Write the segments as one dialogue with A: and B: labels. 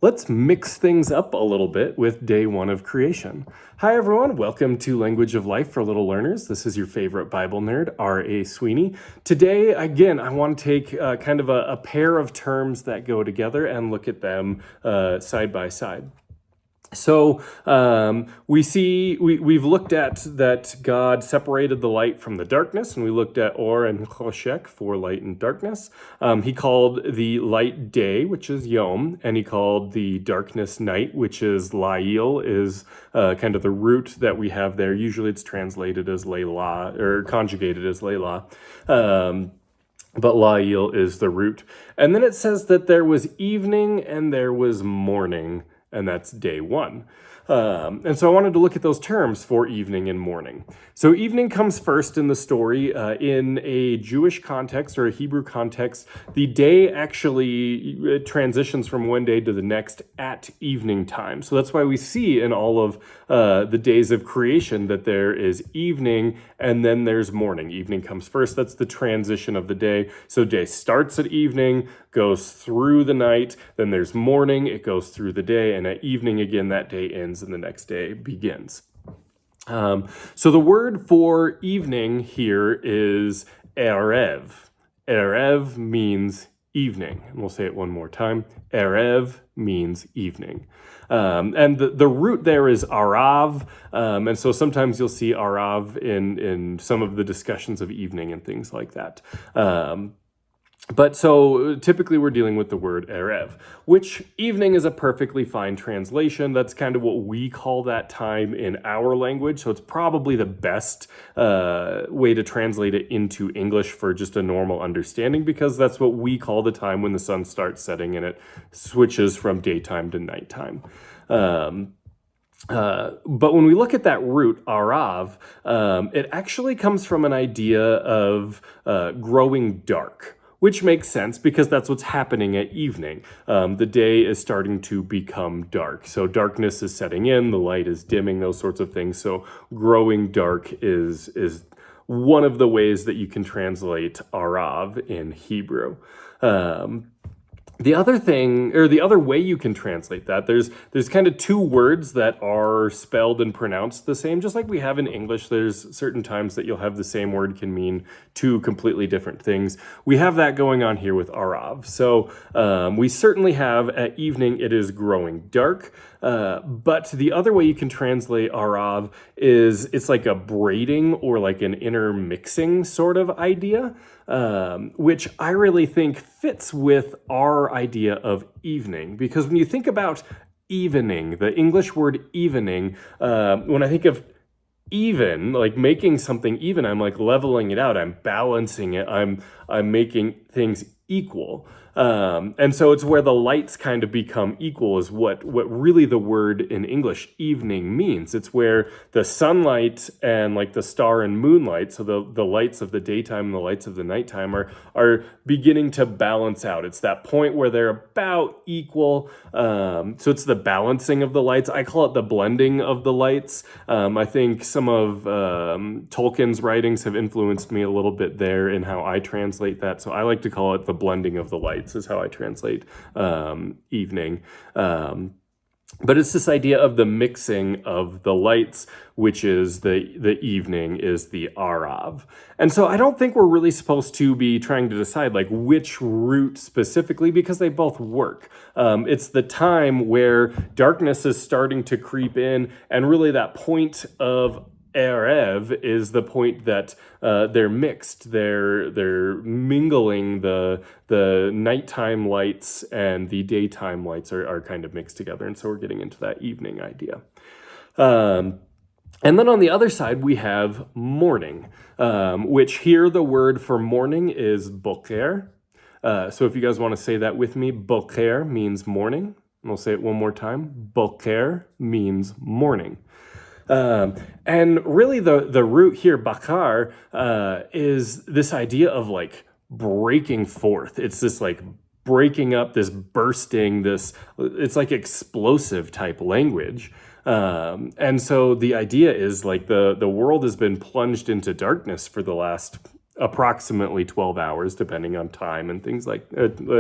A: Let's mix things up a little bit with day one of creation. Hi, everyone. Welcome to Language of Life for Little Learners. This is your favorite Bible nerd, R.A. Sweeney. Today, again, I want to take kind of a pair of terms that go together and look at them side by side. So we've looked at that God separated the light from the darkness, and we looked at Or and Choshek for light and darkness. He called the light day, which is Yom, and he called the darkness night, which is Lail, is kind of the root that we have there. Usually it's translated as Layla, or conjugated as Layla. But Lail is the root. And then it says that there was evening and there was morning, and that's day one. And so I wanted to look at those terms for evening and morning. So evening comes first in the story. In a Jewish context or a Hebrew context, the day actually transitions from one day to the next at evening time. So that's why we see in all of the days of creation that there is evening and then there's morning. Evening comes first. That's the transition of the day. So day starts at evening, goes through the night, then there's morning, it goes through the day, and at evening again, that day ends and the next day begins. So the word for evening here is Erev. Erev means evening. And we'll say it one more time. Erev means evening. And the root there is Arav. And so sometimes you'll see Arav in some of the discussions of evening and things like that. But so typically we're dealing with the word Erev, which evening is a perfectly fine translation. That's kind of what we call that time in our language. So it's probably the best way to translate it into English for just a normal understanding, because that's what we call the time when the sun starts setting and it switches from daytime to nighttime. But when we look at that root, Arav, it actually comes from an idea of growing dark, which makes sense because that's what's happening at evening. The day is starting to become dark. So darkness is setting in, the light is dimming, those sorts of things. So growing dark is one of the ways that you can translate Arav in Hebrew. The other thing, or the other way you can translate that, there's kind of two words that are spelled and pronounced the same, just like we have in English. There's certain times that you'll have the same word can mean two completely different things. We have that going on here with Arav. So we certainly have at evening, it is growing dark. But the other way you can translate Arav is it's like a braiding or like an intermixing sort of idea, which I really think fits with our idea of evening. Because when you think about evening, the English word evening, when I think of even, like making something even, I'm like leveling it out, I'm balancing it, I'm making things equal. And so it's where the lights kind of become equal is what really the word in English evening means. It's where the sunlight and like the star and moonlight, so the lights of the daytime and the lights of the nighttime are beginning to balance out. It's that point where they're about equal. So it's the balancing of the lights. I call it the blending of the lights. I think some of Tolkien's writings have influenced me a little bit there in how I translate that. So I like to call it the blending of the lights is how I translate evening. But it's this idea of the mixing of the lights, which is the evening is the Arav. And so I don't think we're really supposed to be trying to decide like which root specifically, because they both work. It's the time where darkness is starting to creep in, and really that point of Erev is the point that they're mixed. They're mingling the nighttime lights and the daytime lights are kind of mixed together, and so we're getting into that evening idea. And then on the other side we have morning, which here the word for morning is Boker. So if you guys want to say that with me, Boker means morning. And I'll say it one more time. Boker means morning. And really the root here, bakar, is this idea of like breaking forth. It's this like breaking up, this bursting, it's like explosive type language. And so the idea is like the world has been plunged into darkness for the last approximately 12 hours, depending on time and things like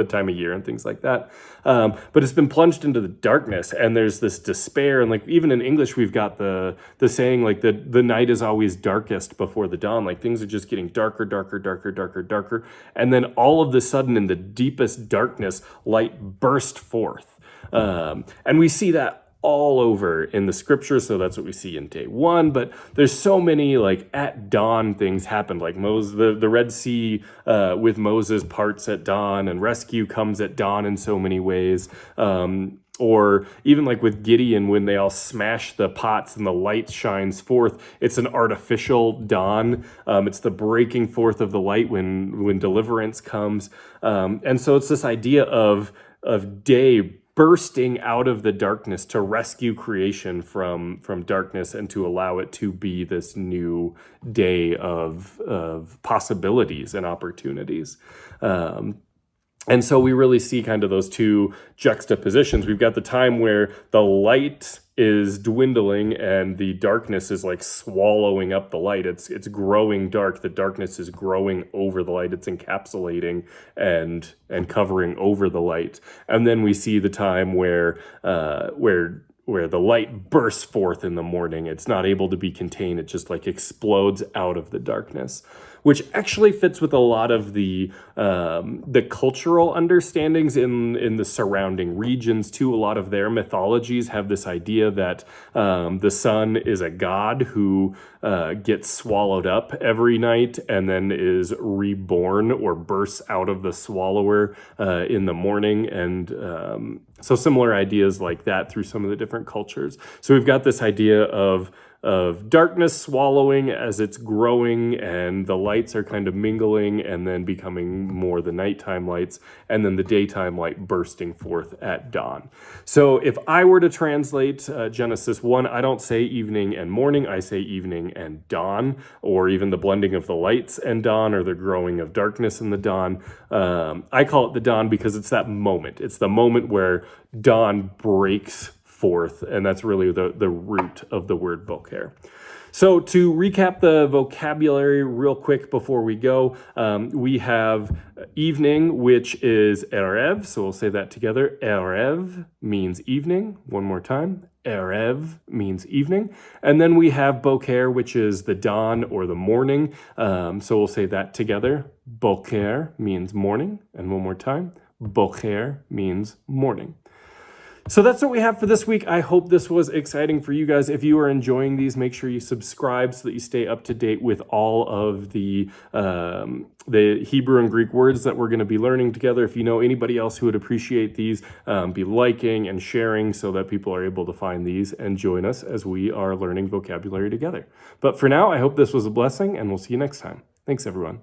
A: time of year and things like that. But it's been plunged into the darkness, and there's this despair. And like even in English, we've got the saying like the night is always darkest before the dawn. Like things are just getting darker, darker, darker, darker, darker, and then all of the sudden, in the deepest darkness, light burst forth. And we see that all over in the scriptures, so that's what we see in day one. But there's so many like at dawn things happened, like Moses, the Red Sea with Moses parts at dawn, and rescue comes at dawn in so many ways. Or even like with Gideon, when they all smash the pots and the light shines forth, it's an artificial dawn. It's the breaking forth of the light when deliverance comes. And so it's this idea of day bursting out of the darkness to rescue creation from darkness and to allow it to be this new day of possibilities and opportunities. And so we really see kind of those two juxtapositions. We've got the time where the light is dwindling and the darkness is like swallowing up the light. It's growing dark. The darkness is growing over the light. It's encapsulating and covering over the light. And then we see the time where the light bursts forth in the morning. It's not able to be contained. It just like explodes out of the darkness, which actually fits with a lot of the cultural understandings in the surrounding regions too. A lot of their mythologies have this idea that the sun is a god who gets swallowed up every night and then is reborn or bursts out of the swallower in the morning. And so similar ideas like that through some of the different cultures. So we've got this idea of darkness swallowing as it's growing, and the lights are kind of mingling and then becoming more the nighttime lights, and then the daytime light bursting forth at dawn. So if I were to translate Genesis 1, I don't say evening and morning, I say evening and dawn, or even the blending of the lights and dawn, or the growing of darkness in the dawn. I call it the dawn because it's that moment. It's the moment where dawn breaks forth, and that's really the root of the word boker. So to recap the vocabulary real quick before we go, we have evening, which is erev, so we'll say that together. Erev means evening. One more time. Erev means evening. And then we have boker, which is the dawn or the morning, so we'll say that together. Boker means morning, and one more time. Boker means morning. So that's what we have for this week. I hope this was exciting for you guys. If you are enjoying these, make sure you subscribe so that you stay up to date with all of the Hebrew and Greek words that we're going to be learning together. If you know anybody else who would appreciate these, be liking and sharing so that people are able to find these and join us as we are learning vocabulary together. But for now, I hope this was a blessing, and we'll see you next time. Thanks, everyone.